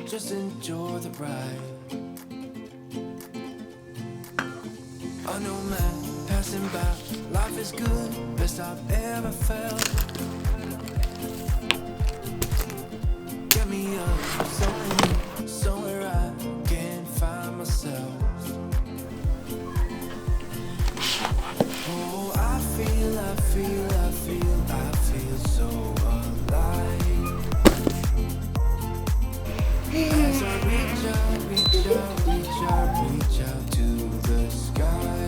Just enjoy the ride. A new man passing by. Life is good, best I've ever felt. Get me up, somewhere I can find myself. Oh, I feel so alive. As I reach out to the sky,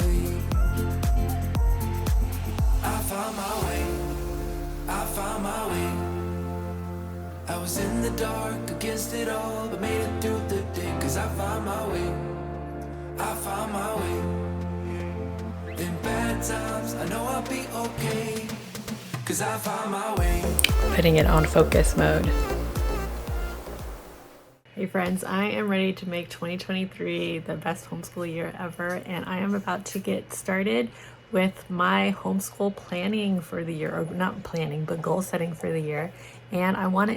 I found my way. I was in the dark against it all, but made it through the day. Cause I found my way. In bad times, I know I'll be okay. Cause I found my way. Putting it on focus mode. Hey friends, I am ready to make 2023 the best homeschool year ever, and I am about to get started with my homeschool planning for the year, or not planning, but goal setting for the year. And I want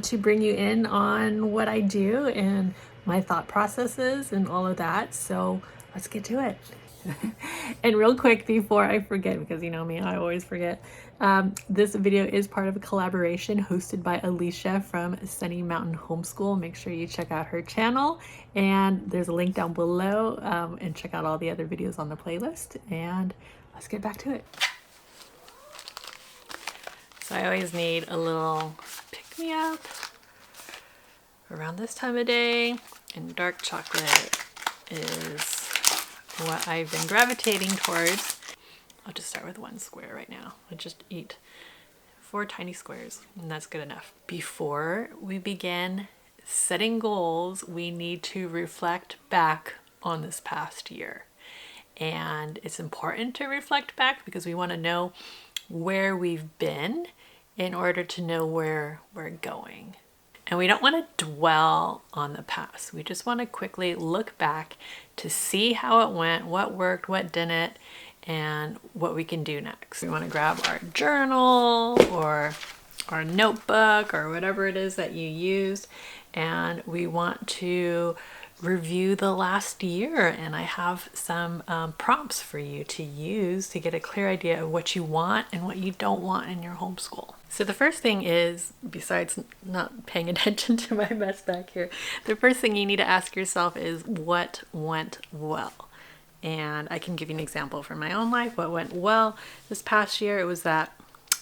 to bring you in on what I do and my thought processes and all of that. So let's get to it. And real quick before I forget, because you know me, I always forget, this video is part of a collaboration hosted by Alicia from Sunny Mountain Homeschool. Make sure you check out her channel, and there's a link down below, and check out all the other videos on the playlist, and let's get back to it. So I always need a little pick-me-up around this time of day, and dark chocolate is what I've been gravitating towards. I'll just start with one square right now. I'll just eat 4 tiny squares, and that's good enough. Before we begin setting goals, we need to reflect back on this past year. And it's important to reflect back because we want to know where we've been in order to know where we're going. And we don't want to dwell on the past. We just want to quickly look back to see how it went, what worked, what didn't, and what we can do next. We want to grab our journal or our notebook or whatever it is that you used, and we want to review the last year. And I have some prompts for you to use to get a clear idea of what you want and what you don't want in your homeschool. So the first thing is, besides not paying attention to my mess back here, the first thing you need to ask yourself is what went well. And I can give you an example from my own life. What went well this past year, it was that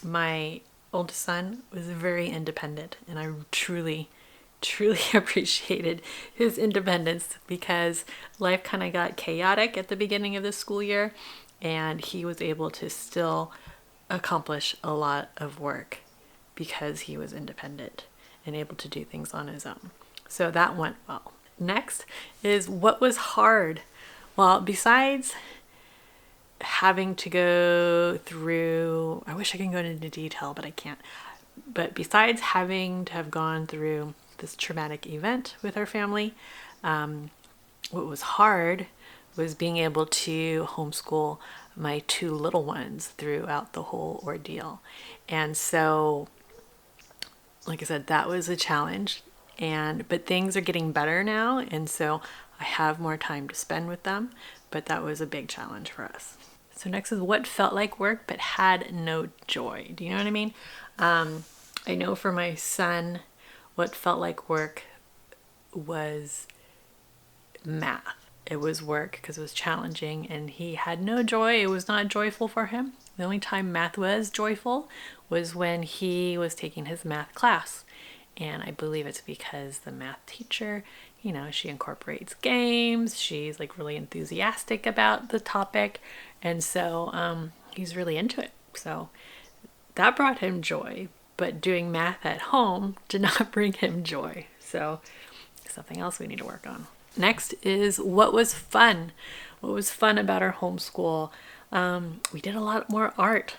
my oldest son was very independent, and I truly appreciated his independence because life kind of got chaotic at the beginning of the school year, and he was able to still accomplish a lot of work because he was independent and able to do things on his own. So that went well. Next is what was hard. Well, besides having to go through, I wish I could go into detail, but I can't. But besides having to have gone through this traumatic event with our family, what was hard was being able to homeschool my 2 little ones throughout the whole ordeal. And so, like I said, that was a challenge, but things are getting better now, and so I have more time to spend with them, but that was a big challenge for us. So next is what felt like work but had no joy. Do you know what I mean? I know for my son, what felt like work was math. It was work because it was challenging, and he had no joy. It was not joyful for him. The only time math was joyful was when he was taking his math class. And I believe it's because the math teacher, you know, she incorporates games. She's like really enthusiastic about the topic. And so he's really into it. So that brought him joy. But doing math at home did not bring him joy. So something else we need to work on. Next is what was fun. What was fun about our homeschool? We did a lot more art.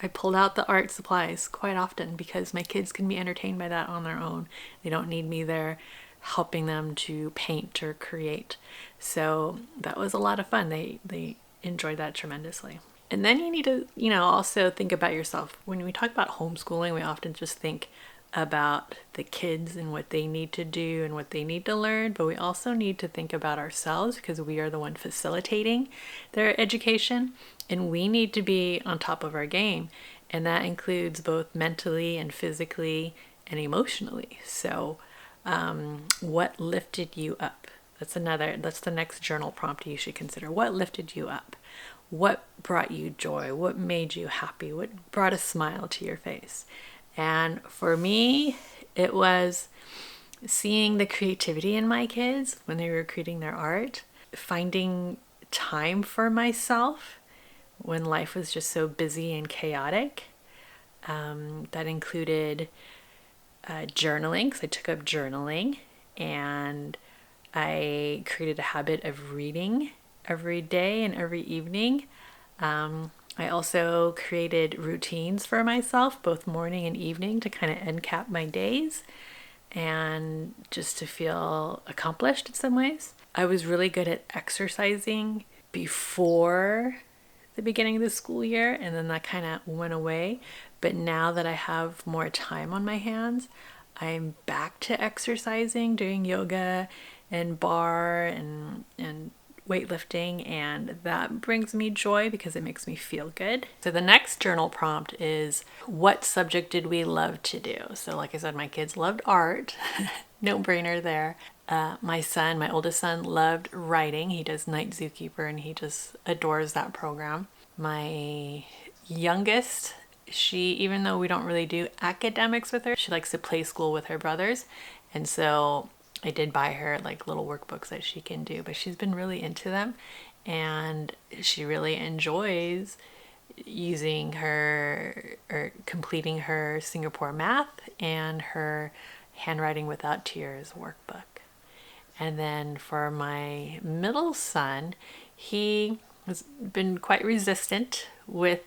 I pulled out the art supplies quite often because my kids can be entertained by that on their own. They don't need me there helping them to paint or create. So that was a lot of fun. They enjoyed that tremendously. And then you need to, also think about yourself. When we talk about homeschooling, we often just think about the kids and what they need to do and what they need to learn, but we also need to think about ourselves because we are the one facilitating their education, and we need to be on top of our game, and that includes both mentally and physically and emotionally. So what lifted you up? That's the next journal prompt you should consider. What lifted you up? What brought you joy? What made you happy? What brought a smile to your face? And for me, it was seeing the creativity in my kids when they were creating their art, finding time for myself when life was just so busy and chaotic. That included journaling, because I took up journaling, and I created a habit of reading every day and every evening. I also created routines for myself, both morning and evening, to kind of end cap my days and just to feel accomplished in some ways. I was really good at exercising before the beginning of the school year, and then that kind of went away. But now that I have more time on my hands, I'm back to exercising, doing yoga and bar and weightlifting, and that brings me joy because it makes me feel good. So the next journal prompt is, what subject did we love to do? So like I said, my kids loved art. No brainer there. My oldest son, loved writing. He does Night Zookeeper and he just adores that program. My youngest, even though we don't really do academics with her, she likes to play school with her brothers. And so I did buy her like little workbooks that she can do, but she's been really into them, and she really enjoys using her or completing her Singapore math and her handwriting without tears workbook. And then for my middle son, he has been quite resistant with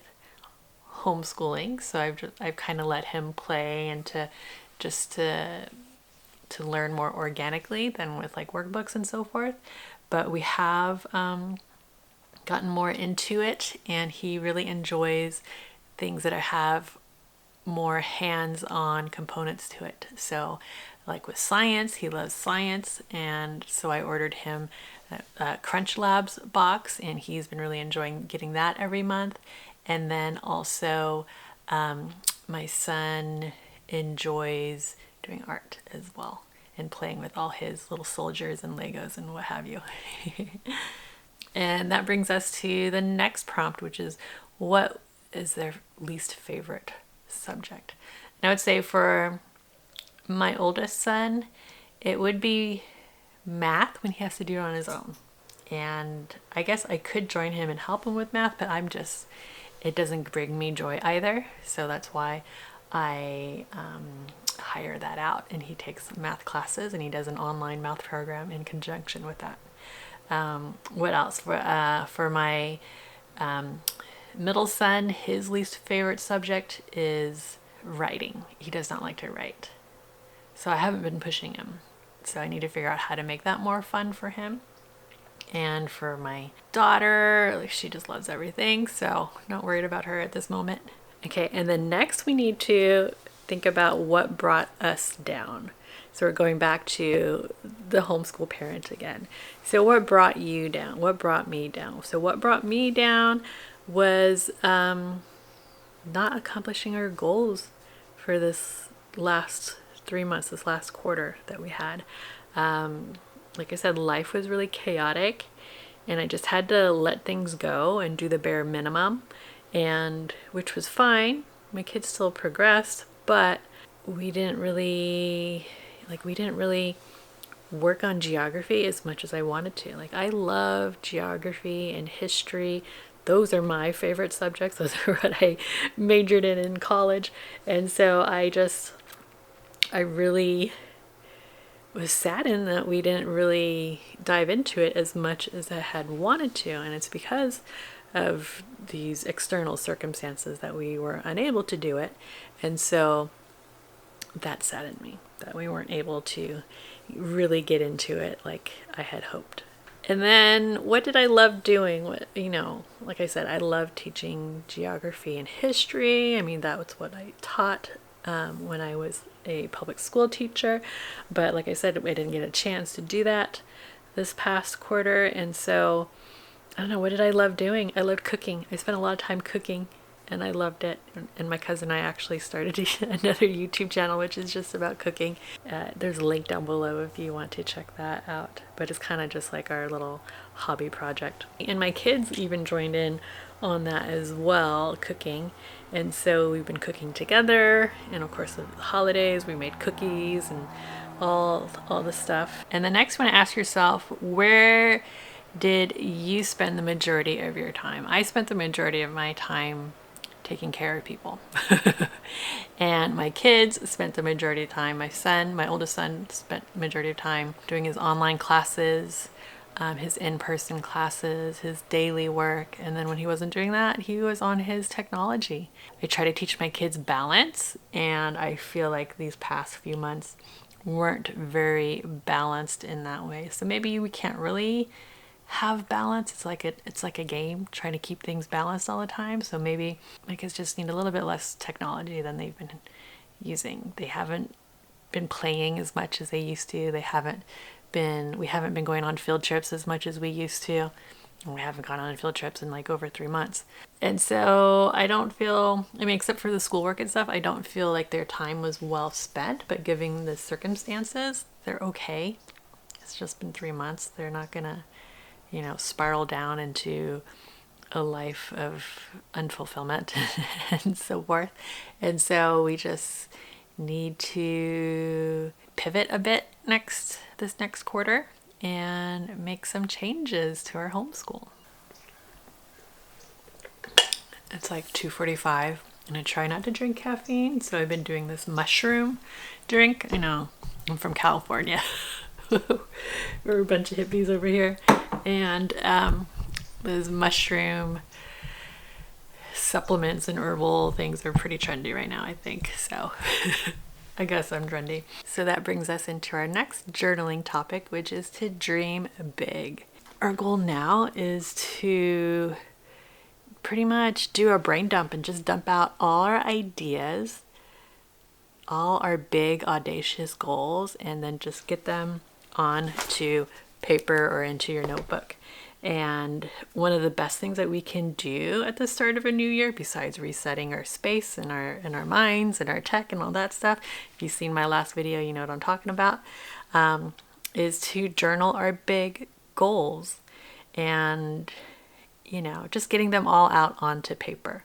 homeschooling, so I've kind of let him play and to learn more organically than with like workbooks and so forth. But we have gotten more into it, and he really enjoys things that have more hands-on components to it. So like with science, he loves science, and so I ordered him a Crunch Labs box, and he's been really enjoying getting that every month. And then also my son enjoys doing art as well and playing with all his little soldiers and Legos and what have you. And that brings us to the next prompt, which is, what is their least favorite subject? And I would say for my oldest son, it would be math when he has to do it on his own. And I guess I could join him and help him with math, but it doesn't bring me joy either. So that's why I hire that out, and he takes math classes, and he does an online math program in conjunction with that. What else? For my middle son, his least favorite subject is writing. He does not like to write. So I haven't been pushing him. So I need to figure out how to make that more fun for him. And for my daughter, she just loves everything, so not worried about her at this moment. Okay, and then next we need to think about what brought us down. So we're going back to the homeschool parent again. So what brought you down? What brought me down? So what brought me down was not accomplishing our goals for this last 3 months, this last quarter that we had. Like I said, life was really chaotic, and I just had to let things go and do the bare minimum, and which was fine. My kids still progressed, but we didn't really work on geography as much as I wanted to. Like, I love geography and history. Those are my favorite subjects. Those are what I majored in college. And so I really was saddened that we didn't really dive into it as much as I had wanted to. And it's because of these external circumstances that we were unable to do it. And so that saddened me that we weren't able to really get into it like I had hoped. And then what did I love doing? Like I said, I love teaching geography and history. I mean, that was what I taught when I was a public school teacher. But like I said, I didn't get a chance to do that this past quarter. And so, I don't know, what did I love doing? I loved cooking. I spent a lot of time cooking and I loved it. And my cousin and I actually started another YouTube channel, which is just about cooking. There's a link down below if you want to check that out. But it's kind of just like our little hobby project. And my kids even joined in on that as well, cooking. And so we've been cooking together. And of course, the holidays, we made cookies and all the stuff. And the next one, ask yourself, where did you spend the majority of your time? I spent the majority of my time taking care of people. And my kids spent the majority of time. My oldest son spent the majority of time doing his online classes, his in-person classes, his daily work. And then when he wasn't doing that, he was on his technology. I try to teach my kids balance, and I feel like these past few months weren't very balanced in that way. So maybe we can't really have balance. It's like a game, trying to keep things balanced all the time. So maybe my kids just need a little bit less technology than they've been using. They haven't been playing as much as they used to. We haven't been going on field trips as much as we used to. And we haven't gone on field trips in like over 3 months. And so I don't feel, except for the schoolwork and stuff, I don't feel like their time was well spent, but given the circumstances, they're okay. It's just been 3 months. They're not gonna, spiral down into a life of unfulfillment and so forth. And so we just need to pivot a bit this next quarter and make some changes to our homeschool. It's like 2:45 and I try not to drink caffeine, so I've been doing this mushroom drink. I know, I'm from California. We're a bunch of hippies over here, and those mushroom supplements and herbal things are pretty trendy right now, I think. So I guess I'm trendy. So that brings us into our next journaling topic, which is to dream big. Our goal now is to pretty much do a brain dump and just dump out all our ideas, all our big audacious goals, and then just get them onto paper or into your notebook. And one of the best things that we can do at the start of a new year, besides resetting our space and our minds and our tech and all that stuff, if you've seen my last video, you know what I'm talking about, is to journal our big goals and, just getting them all out onto paper.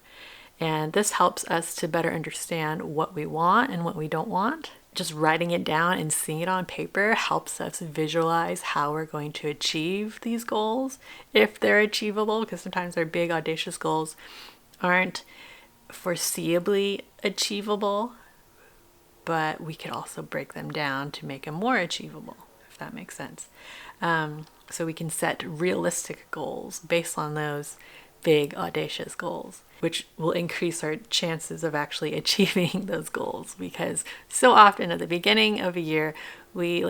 And this helps us to better understand what we want and what we don't want. Just writing it down and seeing it on paper helps us visualize how we're going to achieve these goals, if they're achievable, because sometimes our big audacious goals aren't foreseeably achievable, but we could also break them down to make them more achievable, if that makes sense. So we can set realistic goals based on those big audacious goals, which will increase our chances of actually achieving those goals, because so often at the beginning of a year we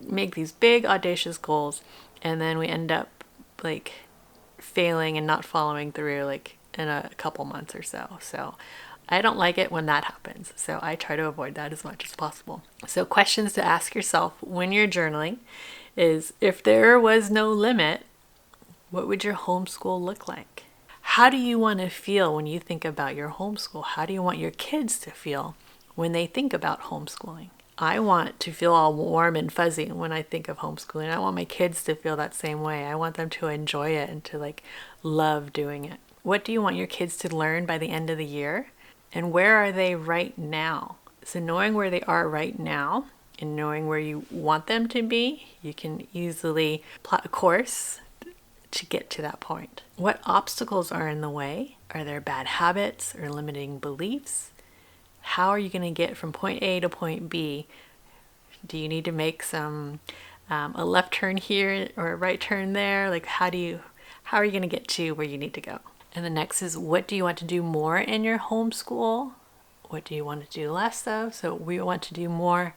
make these big audacious goals and then we end up failing and not following through in a couple months or so I don't like it when that happens, so I try to avoid that as much as possible. So questions to ask yourself when you're journaling is, if there was no limit, what would your homeschool look like? How do you want to feel when you think about your homeschool? How do you want your kids to feel when they think about homeschooling? I want to feel all warm and fuzzy when I think of homeschooling. I want my kids to feel that same way. I want them to enjoy it and to love doing it. What do you want your kids to learn by the end of the year? And where are they right now? So knowing where they are right now and knowing where you want them to be, you can easily plot a course to get to that point. What obstacles are in the way? Are there bad habits or limiting beliefs? How are you going to get from point A to point B? Do you need to make a left turn here or a right turn there? How are you going to get to where you need to go? And the next is, what do you want to do more in your homeschool? What do you want to do less of? So we want to do more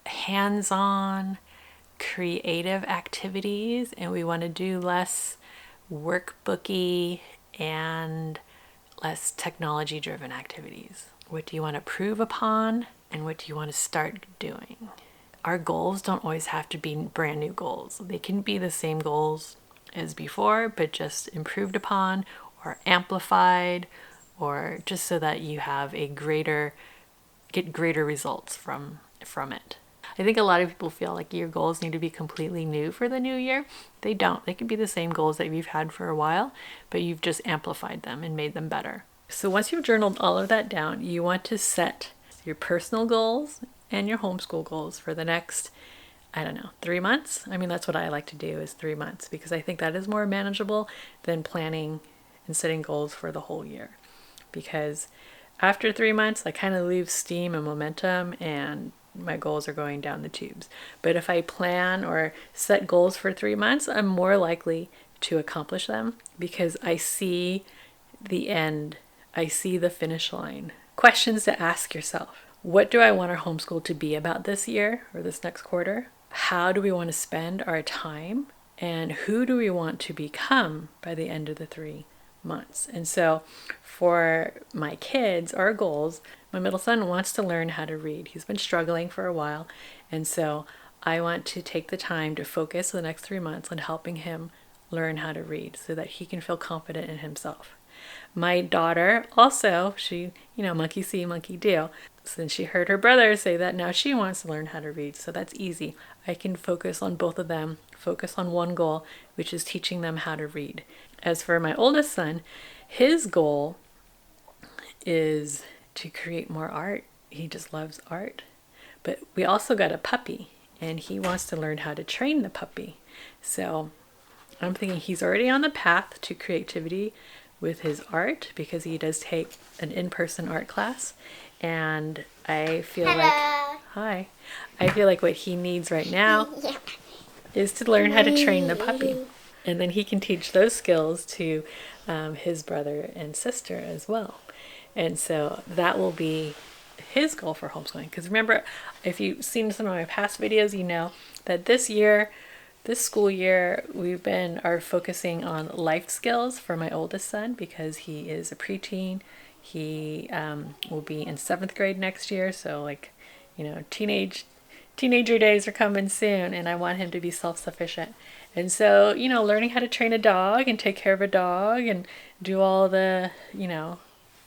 hands-on creative activities, and we want to do less workbooky and less technology driven activities. What do you want to prove upon, and what do you want to start doing? Our goals don't always have to be brand new goals. They can be the same goals as before, but just improved upon or amplified, or just so that you have get greater results from it. I think a lot of people feel like your goals need to be completely new for the new year. They don't. They can be the same goals that you've had for a while, but you've just amplified them and made them better. So once you've journaled all of that down, you want to set your personal goals and your homeschool goals for the next, 3 months. I mean, that's what I like to do, is 3 months, because I think that is more manageable than planning and setting goals for the whole year. Because after 3 months, I kind of lose steam and momentum, and my goals are going down the tubes. But if I plan or set goals for 3 months, I'm more likely to accomplish them because I see the end. I see the finish line. Questions to ask yourself. What do I want our homeschool to be about this year or this next quarter? How do we want to spend our time? And who do we want to become by the end of the 3 months? And so for my kids, our goals, my middle son wants to learn how to read. He's been struggling for a while. And so I want to take the time to focus the next 3 months on helping him learn how to read so that he can feel confident in himself. My daughter also, she, monkey see, monkey do. Since she heard her brother say that, now she wants to learn how to read. So that's easy. I can focus on both of them, focus on one goal, which is teaching them how to read. As for my oldest son, his goal is to create more art. He just loves art. But we also got a puppy, and he wants to learn how to train the puppy. So I'm thinking he's already on the path to creativity with his art because he does take an in-person art class. And I feel I feel like what he needs right now is to learn how to train the puppy. And then he can teach those skills to his brother and sister as well. And so that will be his goal for homeschooling. Because remember, if you've seen some of my past videos, you know that this school year, are focusing on life skills for my oldest son because he is a preteen. He will be in 7th grade next year. So teenager days are coming soon, and I want him to be self-sufficient. And so, learning how to train a dog and take care of a dog and do all the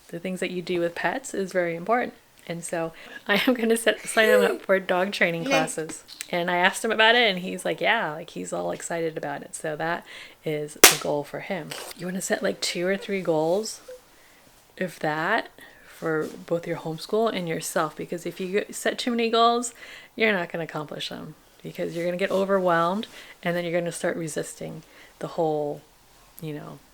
things that you do with pets is very important. And so I am going to sign him up for dog training classes. And I asked him about it, and he's like, yeah, he's all excited about it. So that is a goal for him. You want to set 2 or 3 goals, if that, for both your homeschool and yourself. Because if you set too many goals, you're not going to accomplish them. Because you're going to get overwhelmed, and then you're going to start resisting the whole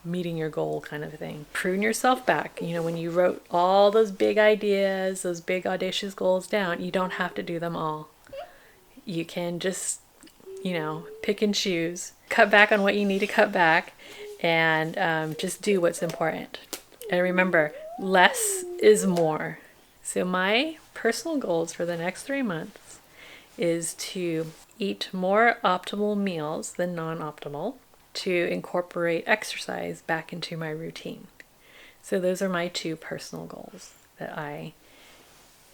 meeting your goal kind of thing. Prune yourself back. When you wrote all those big ideas, those big audacious goals down, you don't have to do them all. You can just, pick and choose, cut back on what you need to cut back, and just do what's important. And remember, less is more. So my personal goals for the next 3 months is to eat more optimal meals than non-optimal, to incorporate exercise back into my routine. So those are my 2 personal goals that I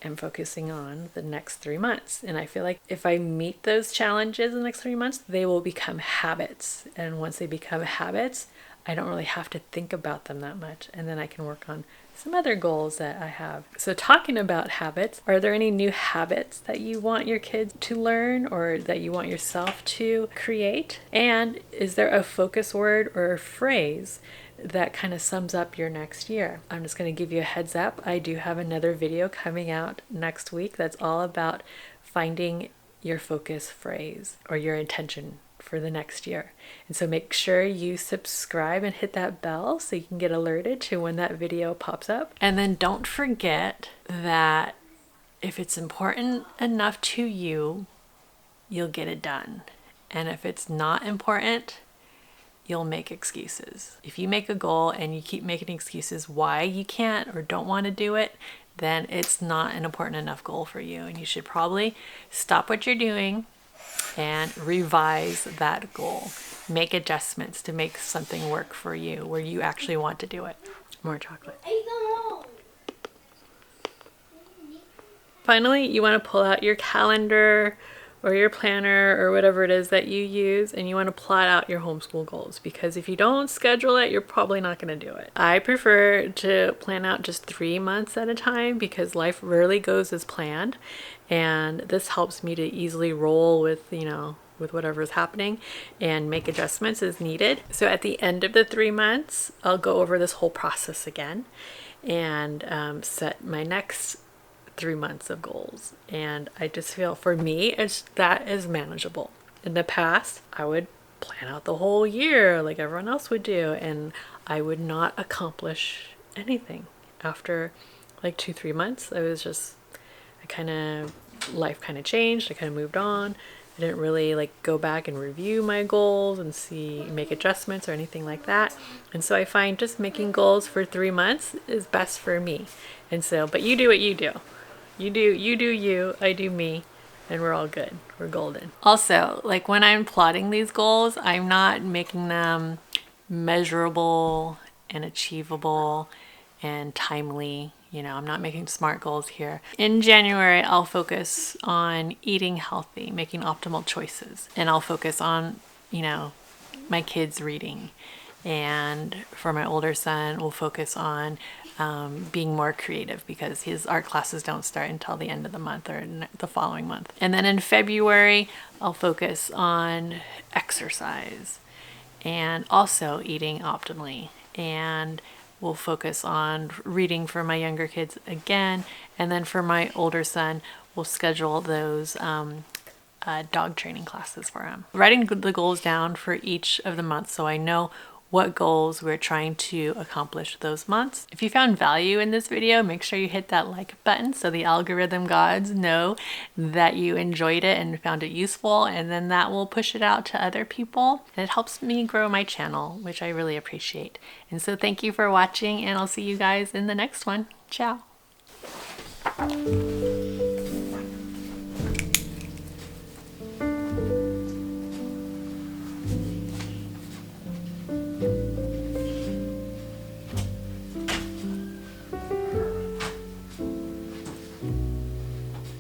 am focusing on the next 3 months. And I feel like if I meet those challenges in the next 3 months, they will become habits. And once they become habits, I don't really have to think about them that much. And then I can work on some other goals that I have. So talking about habits, are there any new habits that you want your kids to learn or that you want yourself to create? And is there a focus word or a phrase that kind of sums up your next year? I'm just going to give you a heads up. I do have another video coming out next week that's all about finding your focus phrase or your intention for the next year. And so make sure you subscribe and hit that bell so you can get alerted to when that video pops up. And then don't forget that if it's important enough to you, you'll get it done. And if it's not important, you'll make excuses. If you make a goal and you keep making excuses why you can't or don't want to do it, then it's not an important enough goal for you. And you should probably stop what you're doing and revise that goal. Make adjustments to make something work for you where you actually want to do it. More chocolate. Finally, you want to pull out your calendar or your planner or whatever it is that you use, and you want to plot out your homeschool goals, because if you don't schedule it, you're probably not going to do it. I prefer to plan out just 3 months at a time because life rarely goes as planned, and this helps me to easily roll with, with whatever is happening and make adjustments as needed. So at the end of the 3 months, I'll go over this whole process again and set my next 3 months of goals. And I just feel for me that is manageable. In the past, I would plan out the whole year like everyone else would do, and I would not accomplish anything. After like 2-3 months, life kind of changed. I kind of moved on. I didn't really go back and review my goals and make adjustments or anything like that. And so I find just making goals for 3 months is best for me. And so, but you do what you do. You do you, I do me, and we're all good. We're golden. Also, when I'm plotting these goals, I'm not making them measurable and achievable and timely. I'm not making SMART goals here. In January, I'll focus on eating healthy, making optimal choices, and I'll focus on, my kids reading. And for my older son, we'll focus on being more creative because his art classes don't start until the end of the month or the following month. And then in February, I'll focus on exercise and also eating optimally. And we'll focus on reading for my younger kids again. And then for my older son, we'll schedule those dog training classes for him. Writing the goals down for each of the months so I know what goals we're trying to accomplish those months. If you found value in this video, make sure you hit that like button so the algorithm gods know that you enjoyed it and found it useful, and then that will push it out to other people. And it helps me grow my channel, which I really appreciate. And so thank you for watching, and I'll see you guys in the next one. Ciao.